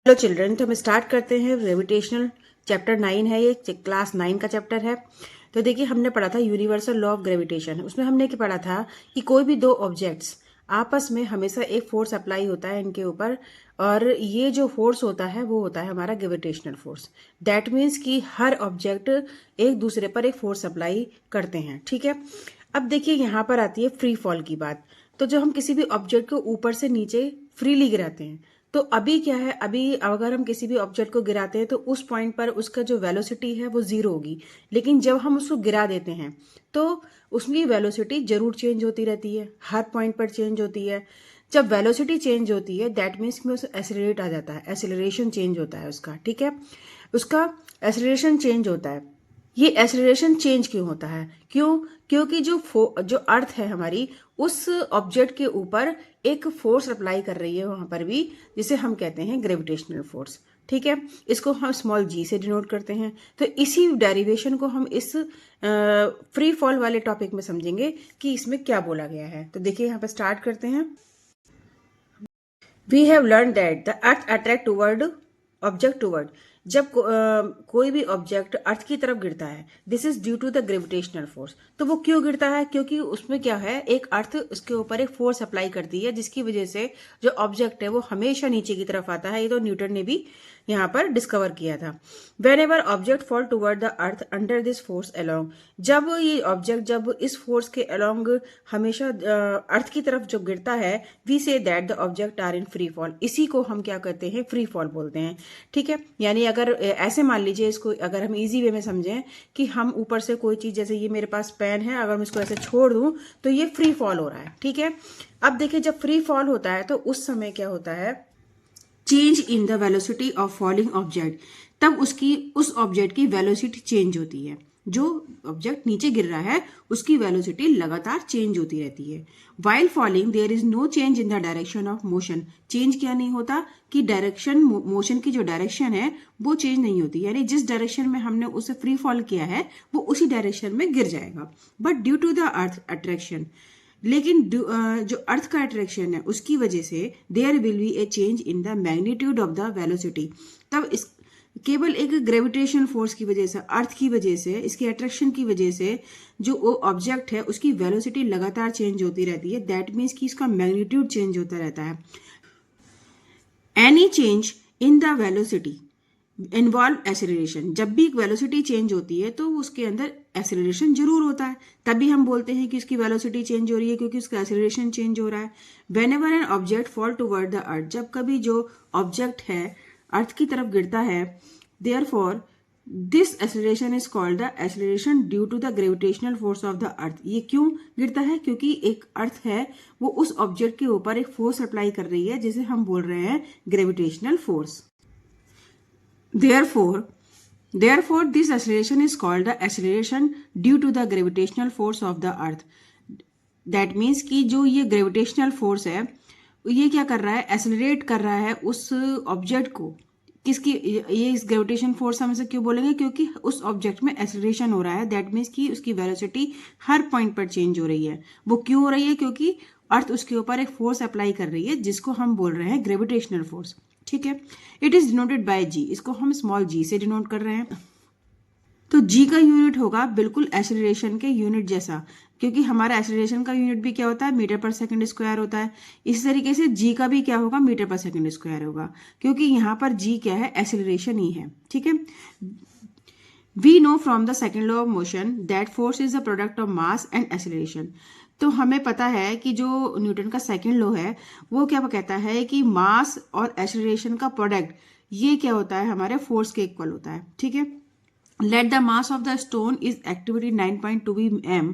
Hello children, तो हम start करते हैं। ग्रेविटेशनल चैप्टर 9 है, ये क्लास 9 का चैप्टर है। तो देखिए, हमने पढ़ा था यूनिवर्सल लॉ ऑफ ग्रेविटेशन। उसमें हमने क्या पढ़ा था कि कोई भी दो ऑब्जेक्ट्स आपस में हमेशा एक फोर्स अप्लाई होता है इनके ऊपर, और ये जो फोर्स होता है वो होता है हमारा ग्रेविटेशनल फोर्स। दैट मीन्स कि हर ऑब्जेक्ट एक दूसरे पर एक फोर्स अप्लाई करते हैं। ठीक है, अब देखिए यहाँ पर आती है फ्री फॉल की बात। तो जो हम किसी भी ऑब्जेक्ट को ऊपर से नीचे फ्रीली गिराते हैं, तो अभी क्या है, अभी अगर हम किसी भी ऑब्जेक्ट को गिराते हैं तो उस पॉइंट पर उसका जो वेलोसिटी है वो जीरो होगी। लेकिन जब हम उसको गिरा देते हैं तो उसकी वेलोसिटी जरूर चेंज होती रहती है, हर पॉइंट पर चेंज होती है। जब वेलोसिटी चेंज होती है दैट मीन्स में उसे एक्सेलरेट आ जाता है, एक्सेलरेशन चेंज होता है उसका। ठीक है, उसका एक्सेलरेशन चेंज होता है। ये एक्सेलरेशन चेंज क्यों होता है? क्योंकि जो अर्थ है हमारी, उस ऑब्जेक्ट के ऊपर एक फोर्स अप्लाई कर रही है वहां पर भी, जिसे हम कहते हैं ग्रेविटेशनल फोर्स। ठीक है, इसको हम स्मॉल जी से डिनोट करते हैं। तो इसी डेरिवेशन को हम इस फ्री फॉल वाले टॉपिक में समझेंगे कि इसमें क्या बोला गया है। तो देखिए, यहाँ पर स्टार्ट करते हैं। We have learn that the earth attract toward object toward. जब कोई भी ऑब्जेक्ट अर्थ की तरफ गिरता है, this is due to the gravitational force. तो वो क्यों गिरता है? क्योंकि उसमें क्या है, एक अर्थ उसके ऊपर एक फोर्स अप्लाई करती है, जिसकी वजह से जो ऑब्जेक्ट है वो हमेशा नीचे की तरफ आता है। ये तो न्यूटन ने भी यहाँ पर डिस्कवर किया था। When ever object fall toward the earth under this force along, जब ये ऑब्जेक्ट जब इस फोर्स के अलोंग हमेशा अर्थ की तरफ जो गिरता है, we say that the object are in free fall. इसी को हम क्या कहते हैं, फ्री फॉल बोलते हैं। ठीक है, यानी अगर ऐसे मान लीजिए, इसको अगर हम इजी वे में समझें कि हम ऊपर से कोई चीज, जैसे ये मेरे पास पेन है, अगर मैं इसको ऐसे छोड़ दूं तो ये फ्री फॉल हो रहा है। ठीक है, अब देखिए, जब फ्री फॉल होता है तो उस समय क्या होता है, change in the velocity of falling object. तब उस ऑब्जेक्ट की वेलोसिटी चेंज होती है। जो ऑब्जेक्ट नीचे गिर रहा है उसकी वेलोसिटी लगातार चेंज होती रहती है। While falling there is no change in the direction of motion. Change क्या नहीं होता कि डायरेक्शन, मोशन की जो डायरेक्शन है वो चेंज नहीं होती, यानी जिस डायरेक्शन में हमने उसे फ्री फॉल किया है वो उसी डायरेक्शन में गिर जाएगा। But due to the earth attraction, लेकिन जो अर्थ का अट्रैक्शन है उसकी वजह से there will be a change in the magnitude of the velocity. तब इस केवल एक ग्रेविटेशन फोर्स की वजह से, अर्थ की वजह से, इसके अट्रैक्शन की वजह से जो वो ऑब्जेक्ट है उसकी वेलोसिटी लगातार चेंज होती रहती है। दैट मीन्स कि इसका मैग्नीट्यूड चेंज होता रहता है। Any change in the velocity involve acceleration. जब भी वेलोसिटी चेंज होती है तो उसके अंदर एक्सेलरेशन जरूर होता है, तभी हम बोलते हैं कि उसकी वेलोसिटी चेंज हो रही है, क्योंकि उसका एक्सेलरेशन चेंज हो रहा है। When ever an object fall toward the earth, जब कभी जो ऑब्जेक्ट है अर्थ की तरफ गिरता है, therefore this acceleration is called the acceleration due to the gravitational force of the earth. ये क्यों गिरता है? क्योंकि एक अर्थ है वो उस ऑब्जेक्ट के ऊपर एक फोर्स अप्लाई कर रही है, जिसे हम बोल रहे हैं gravitational force. Therefore, this acceleration is called the acceleration due to the gravitational force of the earth. That means कि जो ये ग्रेविटेशनल फोर्स है ये क्या कर रहा है, एक्सेलरेट कर रहा है उस ऑब्जेक्ट को। किसकी? ये इस ग्रेविटेशन फोर्स हम इसे क्यों बोलेंगे? क्योंकि उस ऑब्जेक्ट में एक्सेलरेशन हो रहा है। दैट मीन्स कि उसकी वेलोसिटी हर पॉइंट पर चेंज हो रही है। वो क्यों हो रही है? क्योंकि अर्थ उसके ऊपर एक फोर्स अप्लाई कर रही है, जिसको हम बोल रहे हैं ग्रेविटेशनल फोर्स। ठीक है, इट इज डिनोटेड बाय जी। इसको हम स्मॉल जी से डिनोट कर रहे हैं। तो जी का यूनिट होगा बिल्कुल एक्सेलरेशन के यूनिट जैसा, क्योंकि हमारा एक्सेलरेशन का यूनिट भी क्या होता है, मीटर पर सेकंड स्क्वायर होता है। इसी तरीके से जी का भी क्या होगा, मीटर पर सेकंड स्क्वायर होगा, क्योंकि यहाँ पर जी क्या है, एक्सेलरेशन ही है। ठीक है, we know from the second law of motion that force is the product of mass and acceleration. तो हमें पता है कि जो न्यूटन का सेकंड लॉ है वो क्या कहता है कि मास और एक्सेलरेशन का प्रोडक्ट ये क्या होता है, हमारे फोर्स के इक्वल होता है। ठीक है, let the mass of the stone is activity 9.2 m।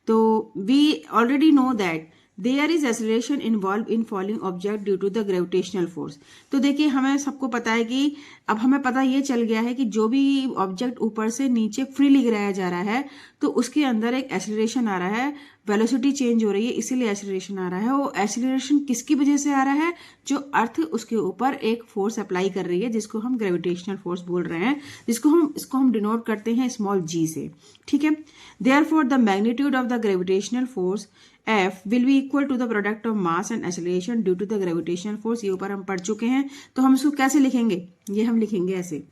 तो we already know that there is acceleration involve in falling object due to the gravitational force. तो देखिए, हमें सबको पता है कि अब हमें पता ये चल गया है कि जो भी ऑब्जेक्ट ऊपर से नीचे फ्रीली गिराया जा रहा है तो उसके अंदर एक एक्सेलरेशन आ रहा है, वेलोसिटी चेंज हो रही है, इसीलिए एक्सेलरेशन आ रहा है। वो एक्सेलरेशन किसकी वजह से आ रहा है? जो अर्थ उसके ऊपर एक फोर्स अप्लाई कर रही है, जिसको हम ग्रेविटेशनल फोर्स बोल रहे हैं, इसको हम डिनोट करते हैं स्मॉल जी से। ठीक है, therefore the magnitude of the gravitational force F will be equal to the product of mass and acceleration due to the gravitational force. ये ऊपर हम पढ़ चुके हैं, तो हम इसको कैसे लिखेंगे, ये हम लिखेंगे ऐसे,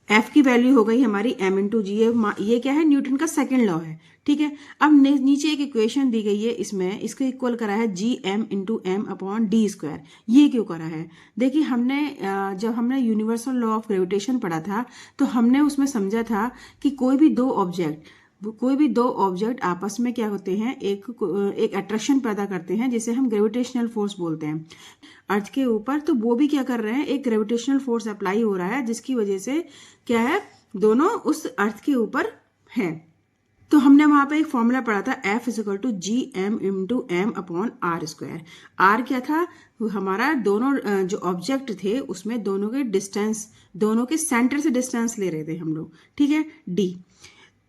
एफ की वैल्यू हो गई हमारी एम इंटू जी। ये क्या है, न्यूटन का सेकंड लॉ है, ठीक है। अब नीचे एक इक्वेशन दी गई है, इसमें इसको इक्वल करा है G M into M upon D square. ये क्यों करा है, देखिए हमने जब हमने यूनिवर्सल लॉ ऑफ ग्रेविटेशन पढ़ा था तो हमने उसमें समझा था कि कोई भी दो ऑब्जेक्ट आपस में क्या होते हैं, एक अट्रैक्शन पैदा करते हैं, जिसे हम ग्रेविटेशनल फोर्स बोलते हैं अर्थ के ऊपर। तो वो भी क्या कर रहे हैं, एक ग्रेविटेशनल फोर्स अप्लाई हो रहा है, जिसकी वजह से क्या है, दोनों उस अर्थ के ऊपर हैं। तो हमने वहां पे एक फॉर्मूला पढ़ा था, F equal to G M into M upon R square. R क्या था, हमारा दोनों जो ऑब्जेक्ट थे उसमें दोनों के डिस्टेंस, दोनों के सेंटर से डिस्टेंस ले रहे थे हम लोग, ठीक है, डी।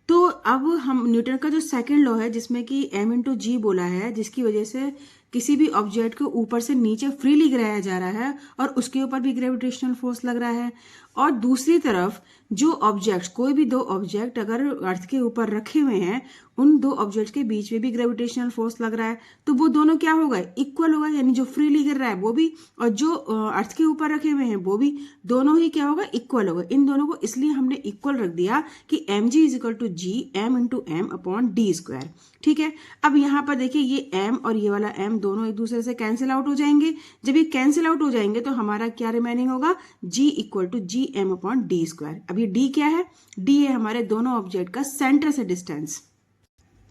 तो अब हम न्यूटन का जो सेकंड लॉ है जिसमें कि m इंटू जी बोला है, जिसकी वजह से किसी भी ऑब्जेक्ट को ऊपर से नीचे फ्रीली गिराया जा रहा है और उसके ऊपर भी ग्रेविटेशनल फोर्स लग रहा है। और दूसरी तरफ जो ऑब्जेक्ट, कोई भी दो ऑब्जेक्ट अगर अर्थ के ऊपर रखे हुए हैं, उन दो ऑब्जेक्ट के बीच में भी ग्रेविटेशनल फोर्स लग रहा है, तो वो दोनों क्या हो गए, इक्वल हो गए। यानी जो फ्रीली गिर रहा है वो भी और जो अर्थ के ऊपर रखे हुए हैं वो भी, दोनों ही क्या होगा, इक्वल हो गए। इन दोनों को इसलिए हमने इक्वल रख दिया कि M G is equal to G M into M upon D square, ठीक है। अब यहाँ पर देखिए ये m और ये वाला m दोनों एक दूसरे से कैंसिल आउट हो जाएंगे। जब ये कैंसिल आउट हो जाएंगे तो हमारा क्या रिमेनिंग होगा, g equal to G M upon D square. अब ये d क्या है, d है हमारे दोनों ऑब्जेक्ट का सेंटर से डिस्टेंस।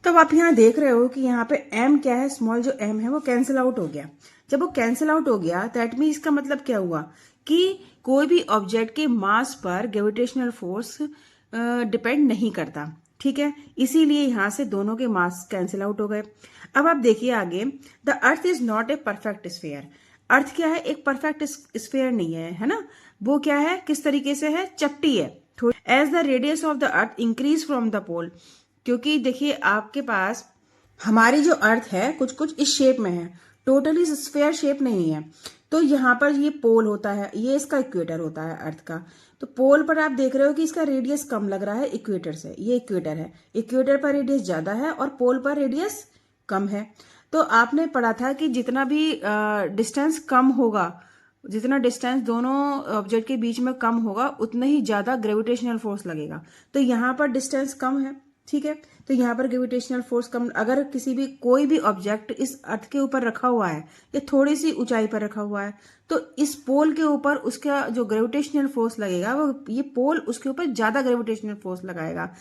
तो आप यहाँ देख रहे हो कि यहाँ पे m क्या है, स्मॉल जो m है वो कैंसिल आउट हो गया। जब वो कैंसिल आउट हो गया दैट मीन इसका मतलब क्या हुआ कि कोई भी ऑब्जेक्ट के मास पर ग्रेविटेशनल फोर्स डिपेंड नहीं करता, ठीक है। इसीलिए यहां से दोनों के मास कैंसिल आउट हो गए। अब आप देखिए आगे, the earth is not a perfect sphere. Earth क्या है, एक परफेक्ट स्फीयर नहीं है ना। वो क्या है, किस तरीके से है, चपटी है। As the radius of the earth increase from the pole, क्योंकि देखिए आपके पास हमारी जो अर्थ है कुछ कुछ इस शेप में है, टोटली स्फीयर शेप नहीं है। तो यहाँ पर ये पोल होता है, ये इसका इक्वेटर होता है अर्थ का। तो पोल पर आप देख रहे हो कि इसका रेडियस कम लग रहा है इक्वेटर से, ये इक्वेटर है, इक्वेटर पर रेडियस ज्यादा है और पोल पर रेडियस कम है। तो आपने पढ़ा था कि जितना भी डिस्टेंस कम होगा, जितना डिस्टेंस दोनों ऑब्जेक्ट के बीच में कम होगा, उतना ही ज्यादा ग्रेविटेशनल फोर्स लगेगा। तो यहाँ पर डिस्टेंस कम है, ठीक है, तो यहाँ पर ग्रेविटेशनल फोर्स कम। अगर किसी भी कोई भी ऑब्जेक्ट इस अर्थ के ऊपर रखा हुआ है, ये थोड़ी सी ऊंचाई पर रखा हुआ है, तो इस पोल के ऊपर उसका जो ग्रेविटेशनल फोर्स लगेगा वो, ये पोल उसके ऊपर ज्यादा ग्रेविटेशनल फोर्स लगाएगा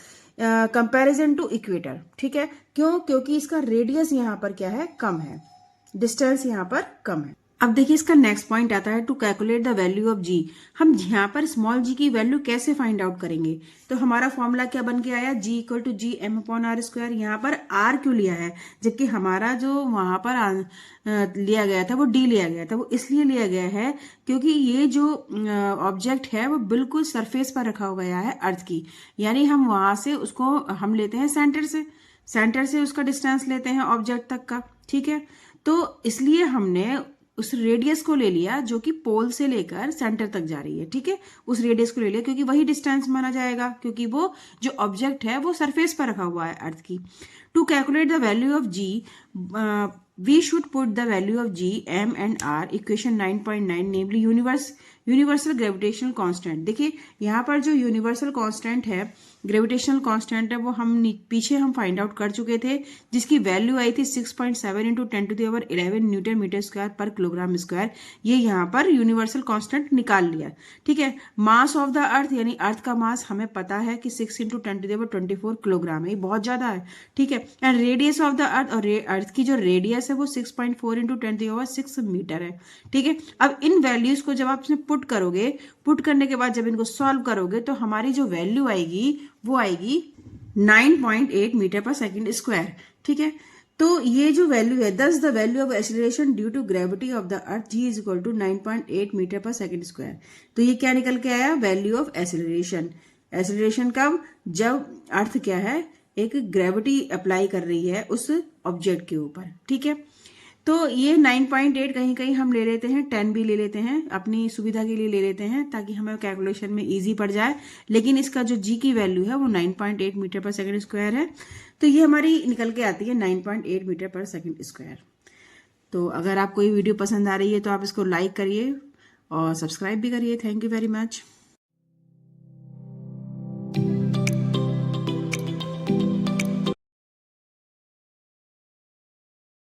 कंपैरिजन टू इक्वेटर, ठीक है। क्यों, क्योंकि इसका रेडियस यहाँ पर क्या है, कम है, डिस्टेंस यहाँ पर कम है। अब देखिए इसका नेक्स्ट पॉइंट आता है to calculate the value of g. हम यहाँ पर स्मॉल जी की वैल्यू कैसे फाइंड आउट करेंगे, तो हमारा फॉर्मूला क्या बन के आया, g equal to G M upon R square. यहाँ पर आर क्यों लिया है, जबकि हमारा जो वहां पर लिया गया था वो डी लिया गया था। वो इसलिए लिया गया है क्योंकि ये जो ऑब्जेक्ट है वो बिल्कुल सरफेस पर रखा गया है अर्थ की, यानी हम वहां से उसको हम लेते हैं सेंटर से उसका डिस्टेंस लेते हैं ऑब्जेक्ट तक का, ठीक है। तो इसलिए हमने उस रेडियस को ले लिया जो कि पोल से लेकर सेंटर तक जा रही है, ठीक है, उस रेडियस को ले लिया क्योंकि वही डिस्टेंस माना जाएगा, क्योंकि वो जो ऑब्जेक्ट है वो सरफेस पर रखा हुआ है अर्थ की। To calculate the value of G we should put the value of G M and R equation 9.9 namely universal gravitational constant. देखिए यहाँ पर जो यूनिवर्सल कांस्टेंट है, ग्रेविटेशनल कांस्टेंट है, वो हम पीछे हम फाइंड आउट कर चुके थे, जिसकी वैल्यू आई थी 6.7 इंटू 10⁻11 न्यूटन मीटर स्क्वायर पर किलोग्राम स्क्वायर। ये यहाँ पर यूनिवर्सल कांस्टेंट निकाल लिया, ठीक है। मास ऑफ द अर्थ यानी अर्थ का मास हमें पता है कि 6 इंटू 10⁻24 किलोग्राम है, ये बहुत ज्यादा है, ठीक है। एंड रेडियस ऑफ द अर्थ, और अर्थ की जो रेडियस है वो 6.4 इंटू 10⁻6 मीटर है, ठीक है। अब इन वैल्यूज को जब आप इसमें पुट करने के बाद जब इनको सॉल्व करोगे तो हमारी जो वैल्यू आएगी वो आएगी 9.8 मीटर पर सेकंड स्क्वायर, ठीक है। तो ये जो वैल्यू है, thus the value of acceleration due to gravity of the earth G is equal to 9.8 metre per second square. तो ये क्या निकल के आया, वैल्यू ऑफ एक्सीलरेशन। एक्सीलरेशन कब, जब अर्थ क्या है, एक ग्रेविटी अप्लाई कर रही है उस ऑब्जेक्ट के ऊपर, ठीक है। तो ये 9.8 कहीं कहीं हम ले लेते हैं, 10 भी ले लेते हैं, अपनी सुविधा के लिए ले लेते हैं ताकि हमें कैलकुलेशन में इजी पड़ जाए। लेकिन इसका जो जी की वैल्यू है वो 9.8 मीटर पर सेकंड स्क्वायर है। तो ये हमारी निकल के आती है 9.8 मीटर पर सेकंड स्क्वायर। तो अगर आपको ये वीडियो पसंद आ रही है तो आप इसको लाइक करिए और सब्सक्राइब भी करिए। Thank you very much.